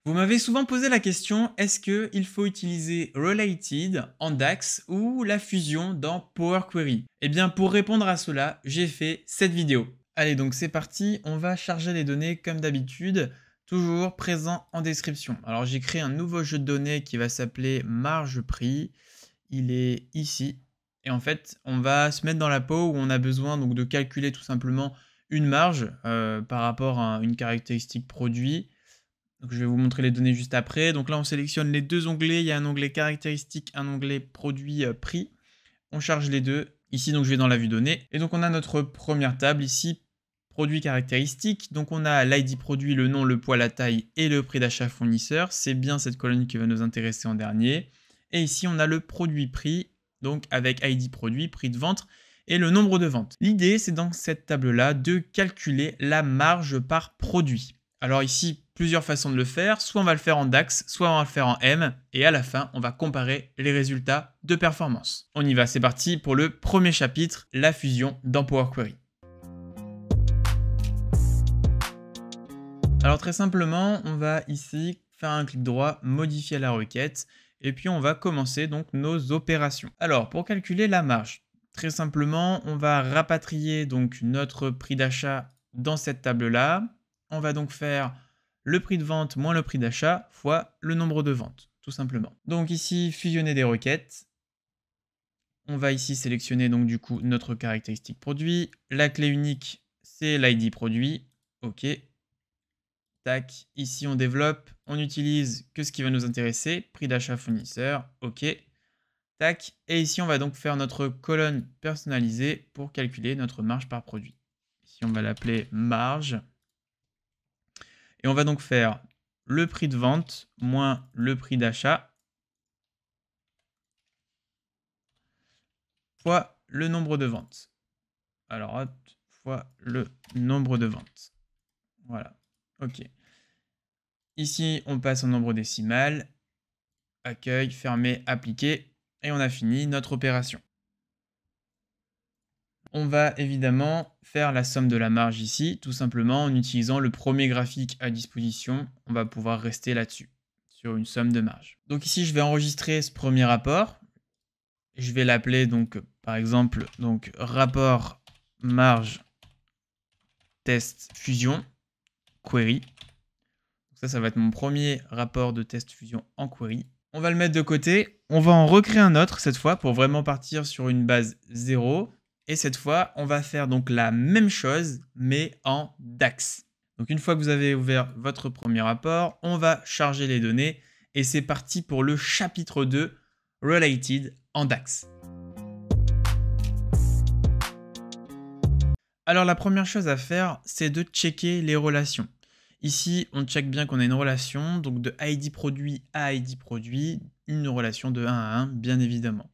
Vous m'avez souvent posé la question, est-ce qu'il faut utiliser Related en DAX ou la fusion dans Power Query? Eh bien, pour répondre à cela, j'ai fait cette vidéo. Allez, donc c'est parti, on va charger les données comme d'habitude, toujours présent en description. Alors, j'ai créé un nouveau jeu de données qui va s'appeler marge prix. Il est ici. Et en fait, on va se mettre dans la peau où on a besoin donc de calculer tout simplement une marge par rapport à une caractéristique produit. Donc, je vais vous montrer les données juste après. Donc là, on sélectionne les deux onglets. Il y a un onglet caractéristique, un onglet produit prix. On charge les deux. Ici, donc, je vais dans la vue données. Et donc, on a notre première table ici, produit caractéristique. Donc, on a l'ID produit, le nom, le poids, la taille et le prix d'achat fournisseur. C'est bien cette colonne qui va nous intéresser en dernier. Et ici, on a le produit prix, donc avec ID produit, prix de vente et le nombre de ventes. L'idée, c'est dans cette table-là de calculer la marge par produit. Alors ici, plusieurs façons de le faire. Soit on va le faire en DAX, soit on va le faire en M. Et à la fin, on va comparer les résultats de performance. On y va, c'est parti pour le premier chapitre, la fusion dans Power Query. Alors très simplement, on va ici faire un clic droit, modifier la requête. Et puis on va commencer donc nos opérations. Alors pour calculer la marge, très simplement, on va rapatrier donc notre prix d'achat dans cette table-là. On va donc faire le prix de vente moins le prix d'achat fois le nombre de ventes, tout simplement. Donc ici, fusionner des requêtes. On va ici sélectionner donc du coup notre caractéristique produit. La clé unique, c'est l'ID produit. OK. Tac. Ici, on développe. On utilise que ce qui va nous intéresser. Prix d'achat fournisseur. OK. Tac. Et ici, on va donc faire notre colonne personnalisée pour calculer notre marge par produit. Ici, on va l'appeler marge. Et on va donc faire le prix de vente moins le prix d'achat fois le nombre de ventes. Alors, hop, fois le nombre de ventes. Voilà. OK. Ici, on passe en nombre décimal. Accueil, fermer, appliquer. Et on a fini notre opération. On va évidemment faire la somme de la marge ici, tout simplement en utilisant le premier graphique à disposition. On va pouvoir rester là-dessus, sur une somme de marge. Donc ici, je vais enregistrer ce premier rapport. Je vais l'appeler donc, par exemple, donc rapport marge test fusion query. Ça va être mon premier rapport de test fusion en query. On va le mettre de côté. On va en recréer un autre cette fois pour vraiment partir sur une base 0. Et cette fois, on va faire donc la même chose, mais en DAX. Donc une fois que vous avez ouvert votre premier rapport, on va charger les données. Et c'est parti pour le chapitre 2, Related en DAX. Alors la première chose à faire, c'est de checker les relations. Ici, on check bien qu'on a une relation, donc de ID produit à ID produit, une relation de 1 à 1, bien évidemment.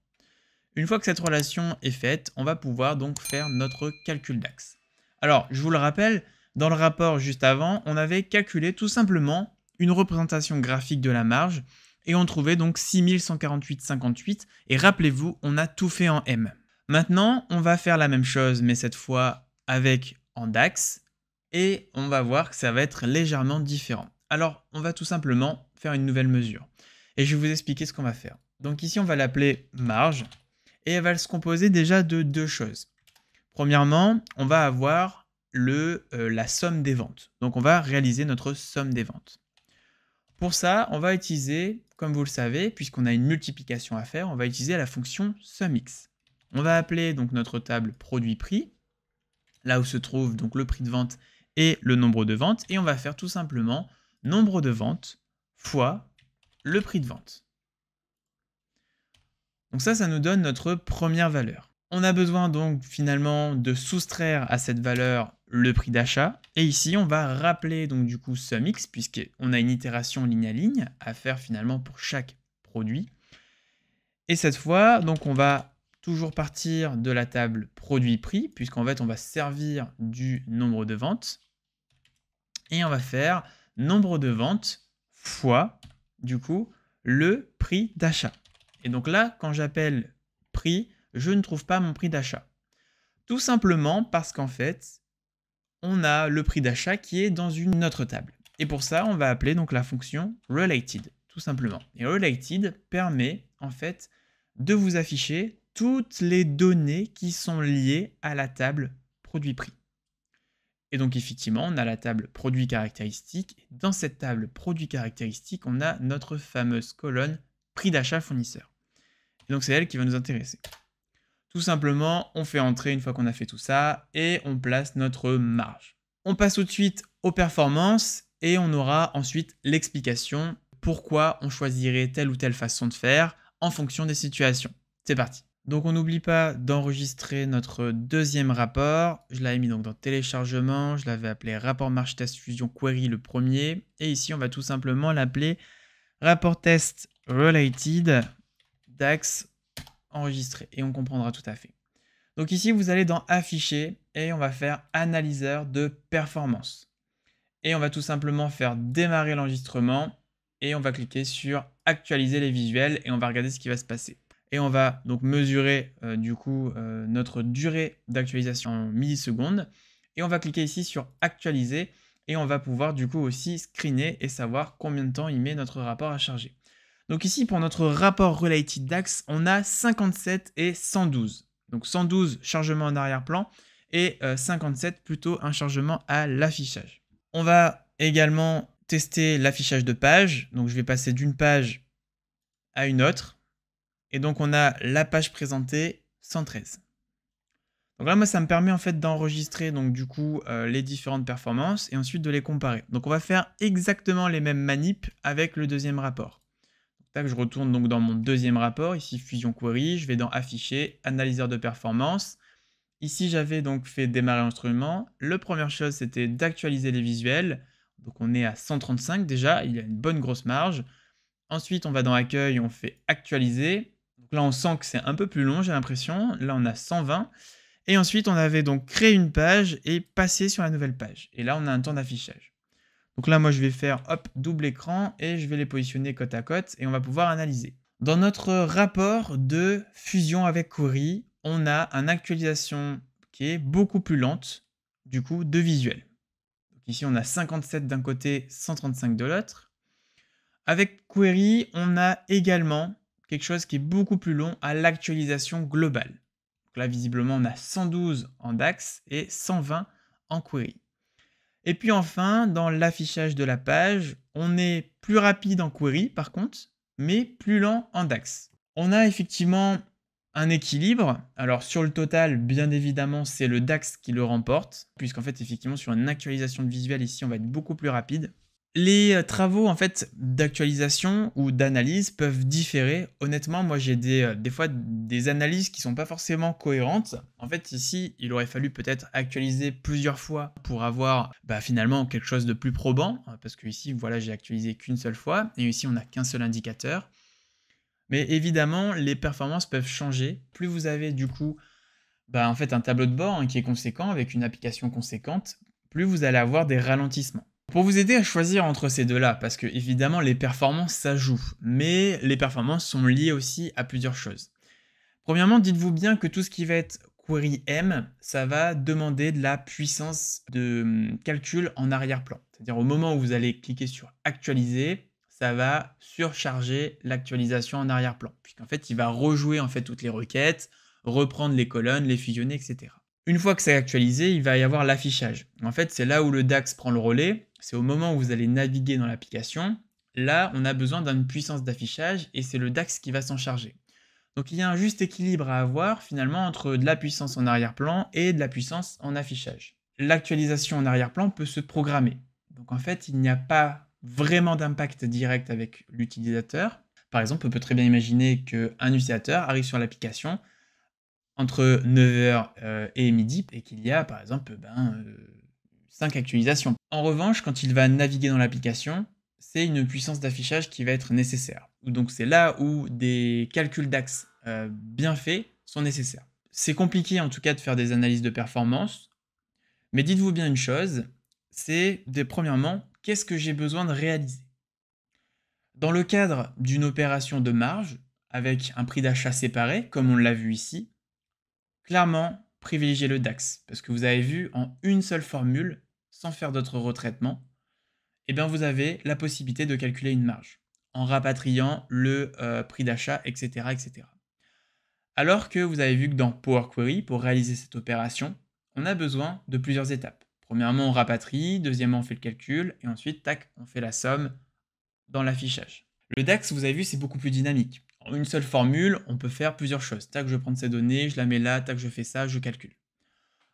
Une fois que cette relation est faite, on va pouvoir donc faire notre calcul DAX. Alors, je vous le rappelle, dans le rapport juste avant, on avait calculé tout simplement une représentation graphique de la marge et on trouvait donc 6148,58 et rappelez-vous, on a tout fait en M. Maintenant, on va faire la même chose, mais cette fois avec en DAX et on va voir que ça va être légèrement différent. Alors, on va tout simplement faire une nouvelle mesure et je vais vous expliquer ce qu'on va faire. Donc ici, on va l'appeler marge. Et elle va se composer déjà de deux choses. Premièrement, on va avoir la somme des ventes. Donc on va réaliser notre somme des ventes. Pour ça, on va utiliser, comme vous le savez, puisqu'on a une multiplication à faire, on va utiliser la fonction SUMX. On va appeler donc notre table produit-prix, là où se trouve donc le prix de vente et le nombre de ventes, et on va faire tout simplement nombre de ventes fois le prix de vente. Donc ça nous donne notre première valeur. On a besoin donc finalement de soustraire à cette valeur le prix d'achat. Et ici, on va rappeler donc du coup SUMX, puisqu'on a une itération ligne à ligne à faire finalement pour chaque produit. Et cette fois, donc on va toujours partir de la table produit-prix, puisqu'en fait, on va se servir du nombre de ventes. Et on va faire nombre de ventes fois, du coup, le prix d'achat. Et donc là, quand j'appelle prix, je ne trouve pas mon prix d'achat. Tout simplement parce qu'en fait, on a le prix d'achat qui est dans une autre table. Et pour ça, on va appeler donc la fonction related, tout simplement. Et related permet en fait de vous afficher toutes les données qui sont liées à la table produit-prix. Et donc effectivement, on a la table produit caractéristique. Et dans cette table produit caractéristique, on a notre fameuse colonne prix d'achat fournisseur. Et donc c'est elle qui va nous intéresser. Tout simplement, on fait entrer une fois qu'on a fait tout ça et on place notre marge. On passe tout de suite aux performances et on aura ensuite l'explication pourquoi on choisirait telle ou telle façon de faire en fonction des situations. C'est parti. Donc on n'oublie pas d'enregistrer notre deuxième rapport. Je l'avais mis donc dans téléchargement, je l'avais appelé rapport marge test fusion query le premier. Et ici on va tout simplement l'appeler rapport test related DAX enregistré. Et on comprendra tout à fait. Donc ici vous allez dans afficher et on va faire analyseur de performance. Et on va tout simplement faire démarrer l'enregistrement et on va cliquer sur actualiser les visuels et on va regarder ce qui va se passer. Et on va donc mesurer notre durée d'actualisation en millisecondes. Et on va cliquer ici sur actualiser et on va pouvoir du coup aussi screener et savoir combien de temps il met notre rapport à charger. Donc ici pour notre rapport related DAX, on a 57 et 112. Donc 112 chargement en arrière-plan et 57 plutôt un chargement à l'affichage. On va également tester l'affichage de page. Donc je vais passer d'une page à une autre. Et donc on a la page présentée 113. Donc là moi ça me permet en fait d'enregistrer donc du coup les différentes performances et ensuite de les comparer. Donc on va faire exactement les mêmes manips avec le deuxième rapport. Tac, je retourne donc dans mon deuxième rapport, ici Fusion Query, je vais dans afficher, analyseur de performance. Ici j'avais donc fait démarrer l'instrument. La première chose c'était d'actualiser les visuels. Donc on est à 135 déjà, il y a une bonne grosse marge. Ensuite on va dans accueil, on fait actualiser. Donc là, on sent que c'est un peu plus long, j'ai l'impression. Là, on a 120. Et ensuite, on avait donc créé une page et passé sur la nouvelle page. Et là, on a un temps d'affichage. Donc là, moi, je vais faire hop, double écran et je vais les positionner côte à côte et on va pouvoir analyser. Dans notre rapport de fusion avec Query, on a une actualisation qui est beaucoup plus lente, du coup, de visuel. Donc ici, on a 57 d'un côté, 135 de l'autre. Avec Query, on a également quelque chose qui est beaucoup plus long à l'actualisation globale. Donc là, visiblement, on a 112 en DAX et 120 en Query. Et puis enfin, dans l'affichage de la page, on est plus rapide en Query, par contre, mais plus lent en DAX. On a effectivement un équilibre. Alors sur le total, bien évidemment, c'est le DAX qui le remporte, puisqu'en fait, effectivement, sur une actualisation de visuel, ici, on va être beaucoup plus rapide. Les travaux en fait d'actualisation ou d'analyse peuvent différer. Honnêtement, moi j'ai des fois des analyses qui sont pas forcément cohérentes. En fait, ici, il aurait fallu peut-être actualiser plusieurs fois pour avoir finalement quelque chose de plus probant. Parce que ici, voilà, j'ai actualisé qu'une seule fois. Et ici, on n'a qu'un seul indicateur. Mais évidemment, les performances peuvent changer. Plus vous avez du coup en fait, un tableau de bord qui est conséquent, avec une application conséquente, plus vous allez avoir des ralentissements. Pour vous aider à choisir entre ces deux-là, parce que évidemment les performances ça joue, mais les performances sont liées aussi à plusieurs choses. Premièrement, dites-vous bien que tout ce qui va être query M, ça va demander de la puissance de calcul en arrière-plan. C'est-à-dire au moment où vous allez cliquer sur actualiser, ça va surcharger l'actualisation en arrière-plan, puisqu'en fait il va rejouer en fait toutes les requêtes, reprendre les colonnes, les fusionner, etc. Une fois que c'est actualisé, il va y avoir l'affichage. En fait, c'est là où le DAX prend le relais, c'est au moment où vous allez naviguer dans l'application. Là, on a besoin d'une puissance d'affichage et c'est le DAX qui va s'en charger. Donc il y a un juste équilibre à avoir finalement entre de la puissance en arrière-plan et de la puissance en affichage. L'actualisation en arrière-plan peut se programmer. Donc en fait, il n'y a pas vraiment d'impact direct avec l'utilisateur. Par exemple, on peut très bien imaginer qu'un utilisateur arrive sur l'application entre 9 h et midi et qu'il y a par exemple 5 actualisations. En revanche, quand il va naviguer dans l'application, c'est une puissance d'affichage qui va être nécessaire. Donc c'est là où des calculs DAX bien faits sont nécessaires. C'est compliqué en tout cas de faire des analyses de performance, mais dites-vous bien une chose, c'est premièrement, qu'est-ce que j'ai besoin de réaliser? Dans le cadre d'une opération de marge, avec un prix d'achat séparé, comme on l'a vu ici, clairement, privilégiez le DAX, parce que vous avez vu en une seule formule, sans faire d'autres retraitements, eh bien vous avez la possibilité de calculer une marge en rapatriant le prix d'achat, etc., etc. Alors que vous avez vu que dans Power Query, pour réaliser cette opération, on a besoin de plusieurs étapes. Premièrement, on rapatrie, deuxièmement, on fait le calcul, et ensuite, tac, on fait la somme dans l'affichage. Le DAX, vous avez vu, c'est beaucoup plus dynamique. En une seule formule, on peut faire plusieurs choses. Tac, je vais prendre ces données, je la mets là, tac, je fais ça, je calcule.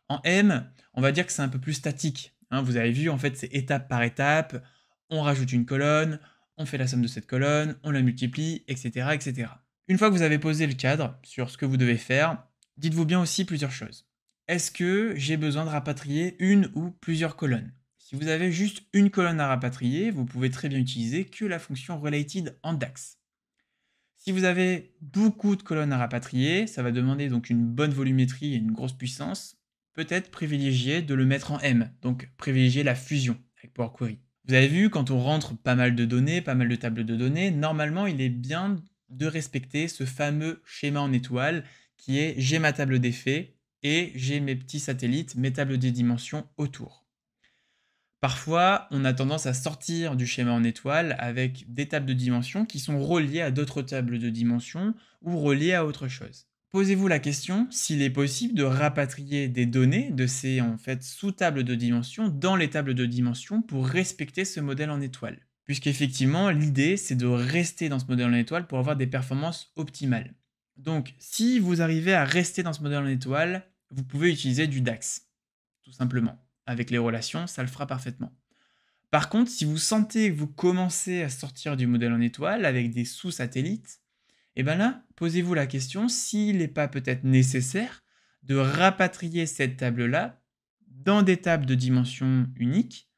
En M, on va dire que c'est un peu plus statique. Vous avez vu, en fait, c'est étape par étape. On rajoute une colonne, on fait la somme de cette colonne, on la multiplie, etc., etc. Une fois que vous avez posé le cadre sur ce que vous devez faire, dites-vous bien aussi plusieurs choses. Est-ce que j'ai besoin de rapatrier une ou plusieurs colonnes? Si vous avez juste une colonne à rapatrier, vous pouvez très bien utiliser que la fonction related en DAX. Si vous avez beaucoup de colonnes à rapatrier, ça va demander donc une bonne volumétrie et une grosse puissance. Peut-être privilégier de le mettre en M, donc privilégier la fusion avec Power Query. Vous avez vu, quand on rentre pas mal de données, pas mal de tables de données, normalement il est bien de respecter ce fameux schéma en étoile qui est j'ai ma table d'effets et j'ai mes petits satellites, mes tables de dimensions autour. Parfois, on a tendance à sortir du schéma en étoile avec des tables de dimensions qui sont reliées à d'autres tables de dimensions ou reliées à autre chose. Posez-vous la question s'il est possible de rapatrier des données de ces sous-tables de dimensions dans les tables de dimensions pour respecter ce modèle en étoile. Puisqu'effectivement, l'idée, c'est de rester dans ce modèle en étoile pour avoir des performances optimales. Donc, si vous arrivez à rester dans ce modèle en étoile, vous pouvez utiliser du DAX, tout simplement. Avec les relations, ça le fera parfaitement. Par contre, si vous sentez que vous commencez à sortir du modèle en étoile avec des sous-satellites, et bien là, posez-vous la question s'il n'est pas peut-être nécessaire de rapatrier cette table-là dans des tables de dimension unique.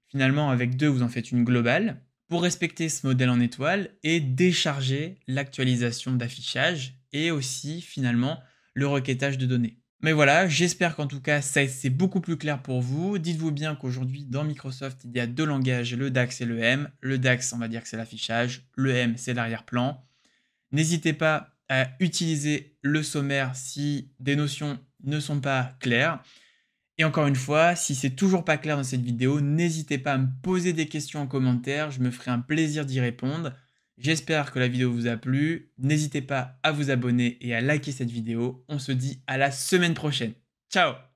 Finalement, avec deux, vous en faites une globale pour respecter ce modèle en étoile et décharger l'actualisation d'affichage et aussi, finalement, le requêtage de données. Mais voilà, j'espère qu'en tout cas, c'est beaucoup plus clair pour vous. Dites-vous bien qu'aujourd'hui, dans Microsoft, il y a deux langages, le DAX et le M. Le DAX, on va dire que c'est l'affichage. Le M, c'est l'arrière-plan. N'hésitez pas à utiliser le sommaire si des notions ne sont pas claires. Et encore une fois, si c'est toujours pas clair dans cette vidéo, n'hésitez pas à me poser des questions en commentaire, je me ferai un plaisir d'y répondre. J'espère que la vidéo vous a plu, n'hésitez pas à vous abonner et à liker cette vidéo. On se dit à la semaine prochaine. Ciao!